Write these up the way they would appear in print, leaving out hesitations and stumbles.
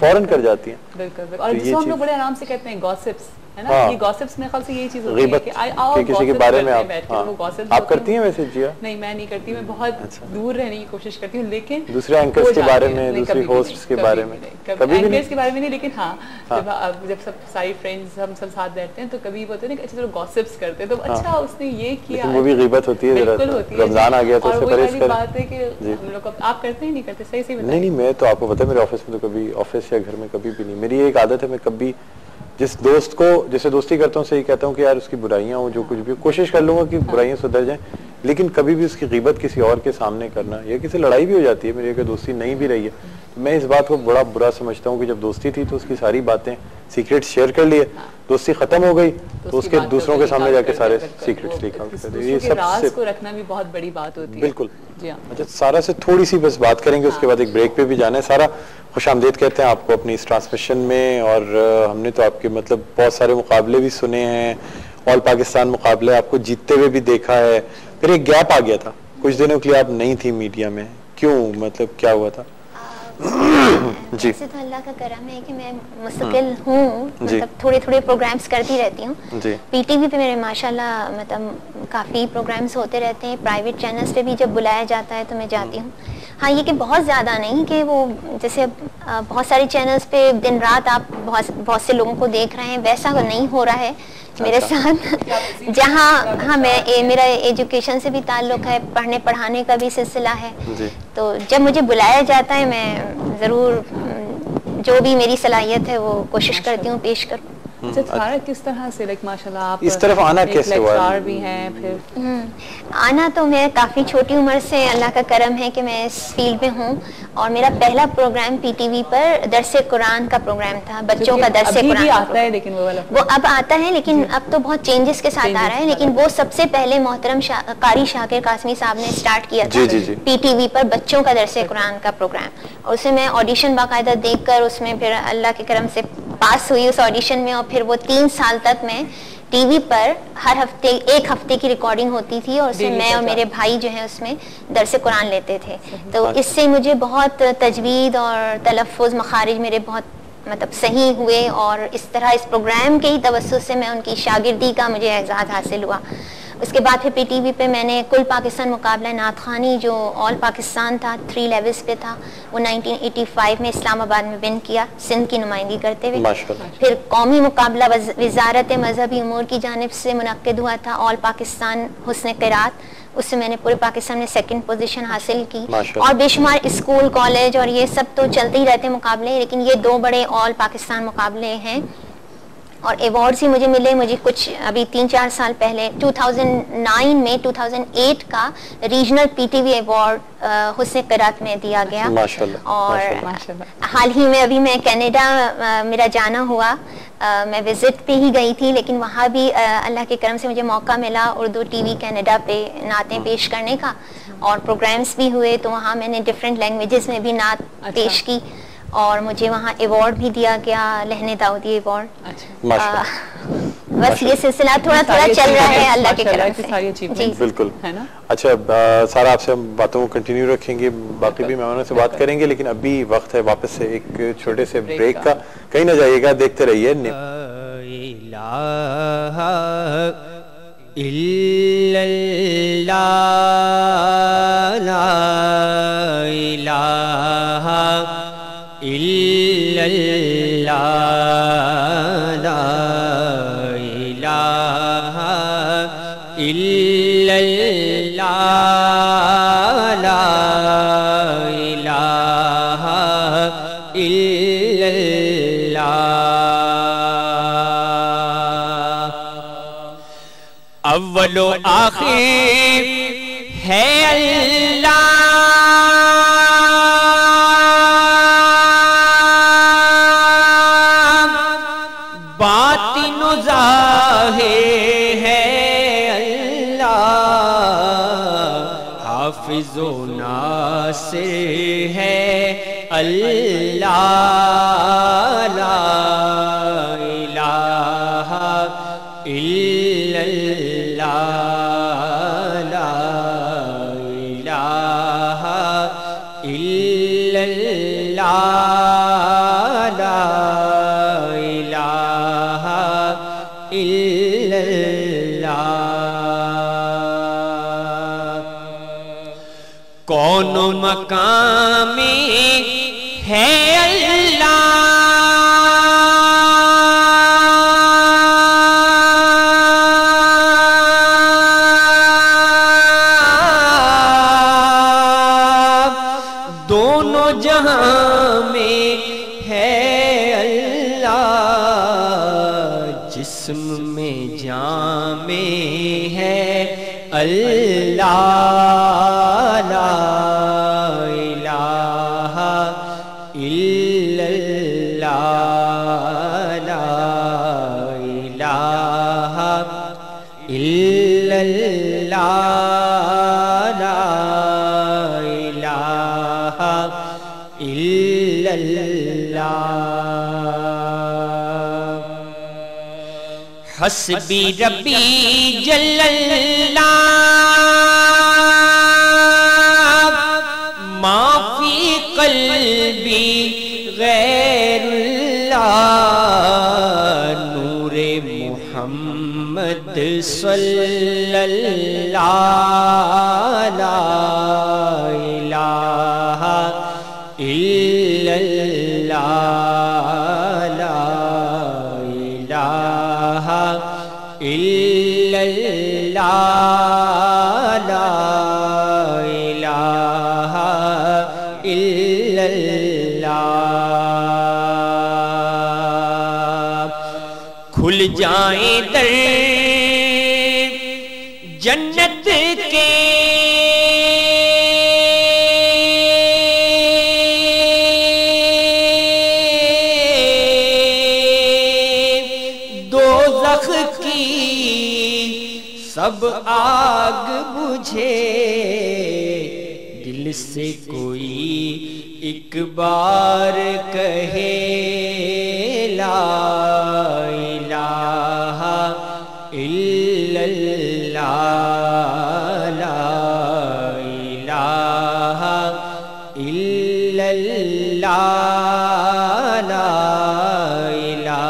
فوراً کر جاتی ہیں. بالکل. اور جس کو ہم لوگ بڑے آرام سے کہتے ہیں گاسپس ہے نا, یہ گاسپس میں خیال سے یہی چیز ہوتی ہے غیبت کہ کسی کے بارے میں آپ کرتی ہیں ویسے جی؟ نہیں میں نہیں کرتی, میں بہت دور رہنے کی کوشش کرتی ہوں, لیکن دوسرے اینکرز کے بارے میں, دوسری ہوسٹس کے بارے میں, کبھی اینکرز کے بارے میں نہیں, لیکن ہاں جب سب ساری فرینڈز ہم سب ساتھ بیٹھتے ہیں تو کبھی ہوتے ہیں نا اچھا چلو گاسپس کرتے ہیں تو اچھا اس نے یہ کیا, وہ بھی غیبت ہوتی ہے. بالکل ہوتی ہے. رمضان آ گیا تو اس سے پرہیز کریں. بات ہے کہ ہم لوگ آپ کرتے ہیں نہیں کرتے؟ صحیح صحیح نہیں میں تو آپ کو پتہ ہے میرے آفس میں تو کبھی آفس یا گھر میں کبھی بھی نہیں. میری ایک عادت ہے, میں کبھی جس دوست کو جیسے دوستی کرتا ہوں صحیح کہتا ہوں کہ یار اس کی برائیاں ہوں, جو کچھ بھی کوشش کر لوں گا کہ برائیاں سدھر جائیں, لیکن کبھی بھی اس کی غیبت کسی اور کے سامنے کرنا, یا کسی لڑائی بھی ہو جاتی ہے میری اگر دوستی نہیں بھی رہی ہے, میں اس بات کو بڑا برا سمجھتا ہوں کہ جب دوستی تھی تو اس کی ساری باتیں سیکریٹ شیئر کر لیے, دوستی ختم ہو گئی تو اس کے دوسروں کے سامنے جا کے سارے سیکریٹس لیک آؤٹ کر دیے. یہ سب راز کو رکھنا بھی بہت بڑی بات ہوتی ہے. بالکل. اچھا سارا سے تھوڑی سی بس بات کریں گے, اس کے بعد ایک بریک پہ بھی جانا ہے. سارا خوش آمدید کہتے ہیں آپ کو اپنی اس ٹرانسمیشن میں, اور ہم نے تو آپ کے مطلب بہت سارے مقابلے بھی سنے ہیں, آل پاکستان مقابلے آپ کو جیتتے ہوئے بھی دیکھا ہے. پھر ایک گیپ آ گیا تھا کچھ دنوں کے لیے, آپ نہیں تھی میڈیا میں, کیوں مطلب کیا ہوا تھا؟ جی ویسے تو اللہ کا کرم ہے کہ میں مستقل ہوں, مطلب تھوڑے تھوڑے پروگرامز کرتی رہتی ہوں. پی ٹی وی پہ میرے ماشاءاللہ مطلب کافی پروگرامز ہوتے رہتے ہیں, پرائیویٹ چینلز پہ بھی جب بلایا جاتا ہے تو میں جاتی ہوں. ہاں یہ کہ بہت زیادہ نہیں کہ وہ جیسے بہت ساری چینلز پہ دن رات آپ بہت سے لوگوں کو دیکھ رہے ہیں, ویسا نہیں ہو رہا ہے میرے ساتھ. جہاں ہاں میرا ایجوکیشن سے بھی تعلق ہے, پڑھنے پڑھانے کا بھی سلسلہ ہے, تو جب مجھے بلایا جاتا ہے میں ضرور جو بھی میری صلاحیت ہے وہ کوشش کرتی ہوں پیش کروں. کس طرح سے ماشاءاللہ آپ اس طرف آنا کیسے ہوا؟ بھی ہیں پھر آنا تو میں کافی چھوٹی عمر سے, اللہ کا کرم ہے کہ میں اس فیلڈ میں ہوں, اور میرا پہلا پروگرام پی ٹی وی پر درس قرآن کا پروگرام تھا, بچوں کا درس قرآن آتا ہے, لیکن وہ اب آتا ہے, لیکن اب تو بہت چینجز کے ساتھ آ رہا ہے, لیکن وہ سب سے پہلے محترم قاری شاکر قاسمی صاحب نے اسٹارٹ کیا تھا پی ٹی وی پر بچوں کا درس قرآن کا پروگرام, اور اسے میں آڈیشن باقاعدہ دیکھ کر اس میں پھر اللہ کے کرم سے پاس ہوئی اس آڈیشن میں, اور پھر وہ 3 سال تک میں ٹی وی پر ہر ہفتے ایک ہفتے کی ریکارڈنگ ہوتی تھی, اور اس میں میں اور میرے بھائی جو ہیں اس میں درس قرآن لیتے تھے. تو اس سے مجھے بہت تجوید اور تلفظ مخارج میرے بہت مطلب صحیح ہوئے, اور اس طرح اس پروگرام کے ہی توسط سے میں ان کی شاگردی کا مجھے اعزاز حاصل ہوا. اس کے بعد پھر پی ٹی وی پہ میں نے کل پاکستان مقابلہ نعت خوانی جو آل پاکستان تھا 3 لیولز پہ تھا, وہ 1985 میں اسلام آباد میں ون کیا سندھ کی نمائندگی کرتے ہوئے. پھر قومی مقابلہ وزارت مذہبی امور کی جانب سے منعقد ہوا تھا آل پاکستان حسن قرات, اس سے میں نے پورے پاکستان میں 2nd پوزیشن حاصل کی, اور بے شمار اسکول کالج اور یہ سب تو چلتے ہی رہتے مقابلے, لیکن یہ 2 بڑے آل پاکستان مقابلے ہیں. اور ایوارڈز ہی مجھے ملے, مجھے کچھ ابھی 3-4 سال پہلے 2009 میں 2008 کا regional P T V award حسن قرات میں دیا گیا. اور حال ہی میں ابھی میں کینیڈا میرا جانا ہوا, میں وزٹ پہ ہی گئی تھی, لیکن وہاں بھی اللہ کے کرم سے مجھے موقع ملا اردو ٹی وی کینیڈا پہ نعتیں پیش کرنے کا, اور پروگرامز بھی ہوئے, تو وہاں میں نے ڈفرینٹ لینگویجز میں بھی نعت پیش کی, اور مجھے وہاں ایوارڈ بھی دیا گیا, لہن داؤدی ایوارڈ. بس یہ سلسلہ تھوڑا تھوڑا چل رہا ہے اللہ کے کرم سے. بالکل. اچھا سارا آپ سے ہم باتوں کو کنٹینیو رکھیں گے, باقی بھی مہمانوں سے بات کریں گے, لیکن ابھی وقت ہے واپس سے ایک چھوٹے سے بریک کا, کہیں نہ جائیے گا, دیکھتے رہیے. اول و آخر ہے اللہ, باطن و ظاہر ہے اللہ, حافظ و ناصر ہے اللہ, لا الہ الا اللہ, لا الہ الا اللہ, کون مقام ہے اللہ دونوں جہاں میں ہے اللہ جسم میں جان میں ہے اللہ لا الہ الا اللہ لا الہ الا اللہ لا الہ الا اللہ حسبی ربی جل اللہ ما فی قلبی غیر اللہ نور محمد صلی اللہ لا الہ الا اللہ لا الہ الا اللہ لا الہ الا اللہ کھل جائیں در جنت کے دوزخ کی سب آگ بجھے دل سے کوئی ایک بار کہے لا الہ الا اللہ لا الہ الا اللہ لا الہ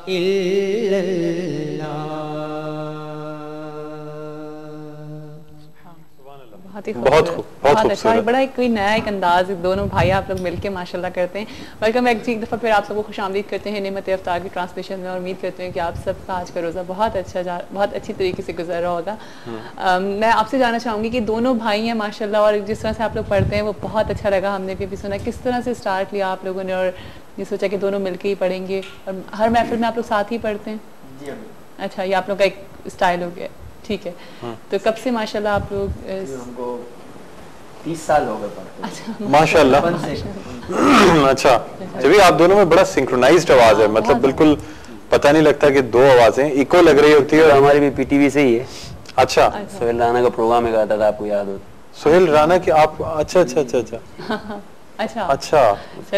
الا اللہ بہت خوب بہت اچھا بڑا ایک کوئی نیا ایک انداز دونوں بھائی آپ لوگ مل کے ماشاءاللہ کرتے ہیں ویلکم ایک دفعہ پھر آپ سب کو خوش آمدید کرتے ہیں نعمت افطار کی ٹرانسمیشن میں اور امید کرتے ہیں کہ آپ سب کا آج کا روزہ بہت اچھی طریقے سے گزر رہا ہوگا میں آپ سے جاننا چاہوں گی کہ دونوں بھائی ہیں ماشاءاللہ اور جس طرح سے آپ لوگ پڑھتے ہیں وہ بہت اچھا لگا ہم نے بھی سنا کس طرح سے اسٹارٹ لیا آپ لوگوں نے اور یہ سوچا کہ دونوں مل کے ہی پڑھیں گے اور ہر محفل میں آپ لوگ ساتھ ہی پڑھتے ہیں اچھا یہ آپ لوگ کا ایک اسٹائل ہو گیا ٹھیک ہے تو کب سے ماشاءاللہ آپ لوگ 30 سال ہو گئے ماشاءاللہ اچھا جبھی آپ دونوں میں بڑا سنکرونائزڈ آواز ہے مطلب بالکل پتہ نہیں لگتا کہ دو آوازیں ایکو لگ رہی ہوتی ہے اور ہماری بھی پی ٹی وی سے ہی ہے اچھا سہیل رانا کا پروگرام ایک آتا تھا آپ کو یاد ہو سہیل رانا کی آپ اچھا اچھا اچھا اچھا اچھا اچھا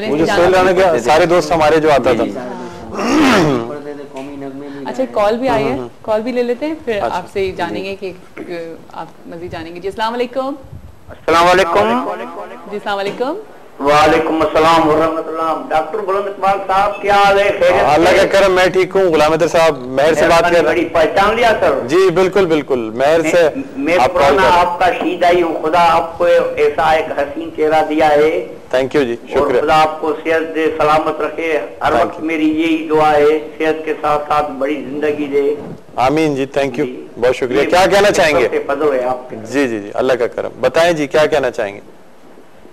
مجھے سہیل رانا کے سارے دوست ہمارے جو آتا تھا اچھا کال بھی آئی ہے کال بھی لے لیتے ہیں پھر آپ سے جانیں گے کہ آپ مزید جانیں گے جی السلام علیکم السلام علیکم جی السلام علیکم وعلیکم السلام ورحمۃ اللہ ڈاکٹر غلام اقبال صاحب کیا حال ہے خیریت اللہ کا کرم میں ٹھیک ہوں غلام اطہر صاحب مہر سے بات کر رہے ہیں پہچان لیا سر جی بالکل بالکل مہر سے میں پرانا آپ کا شیدائی ہوں خدا آپ کو ایسا ایک حسین چہرہ دیا ہے تھینک یو جی شکریہ خدا آپ کو صحت دے سلامت رکھے ہر وقت میری یہی دعا ہے صحت کے ساتھ ساتھ بڑی زندگی دے آمین جی تھینک یو بہت شکریہ کیا کہنا چاہیں گے فضل ہے آپ کے جی جی جی اللہ کا کرم بتائیں جی کیا کہنا چاہیں گے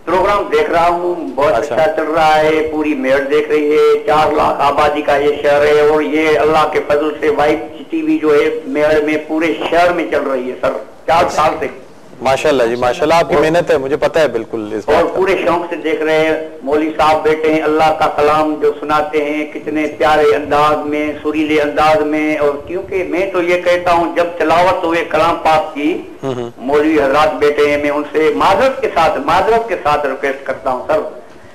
پروگرام دیکھ رہا ہوں بہت اچھا چل رہا ہے پوری میئر دیکھ رہی ہے 4 لاکھ آبادی کا یہ شہر ہے اور یہ اللہ کے فضل سے وائٹ ٹی وی جو ہے میئر میں پورے شہر میں چل رہی ہے سر 4 سال سے ماشاءاللہ جی ماشاءاللہ آپ کی محنت ہے مجھے پتہ ہے بالکل اس بات اور پورے شوق سے دیکھ رہے ہیں مولوی صاحب بیٹھے ہیں اللہ کا کلام جو سناتے ہیں کتنے پیارے انداز میں سریلے انداز میں اور کیونکہ میں تو یہ کہتا ہوں جب تلاوت ہوئے کلام پاک کی مولوی حضرات بیٹھے ہیں میں ان سے معذرت کے ساتھ ریکویسٹ کرتا ہوں سر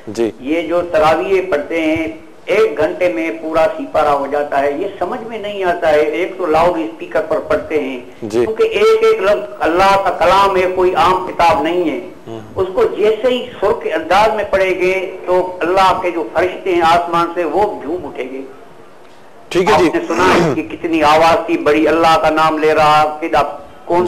جی یہ جو تراویح پڑھتے ہیں 1 گھنٹے میں پورا سپارہ ہو جاتا ہے یہ سمجھ میں نہیں آتا ہے ایک تو لاؤڈ اسپیکر پر پڑھتے ہیں کیونکہ ایک لفظ اللہ کا کلام ہے کوئی عام کتاب نہیں ہے اس کو جیسے ہی سر کے انداز میں پڑھیں گے تو اللہ کے جو فرشتے ہیں آسمان سے وہ جھوم اٹھیں گے ٹھیک ہے جی آپ نے سنا کہ کتنی آواز کی بڑی اللہ کا نام لے رہا کون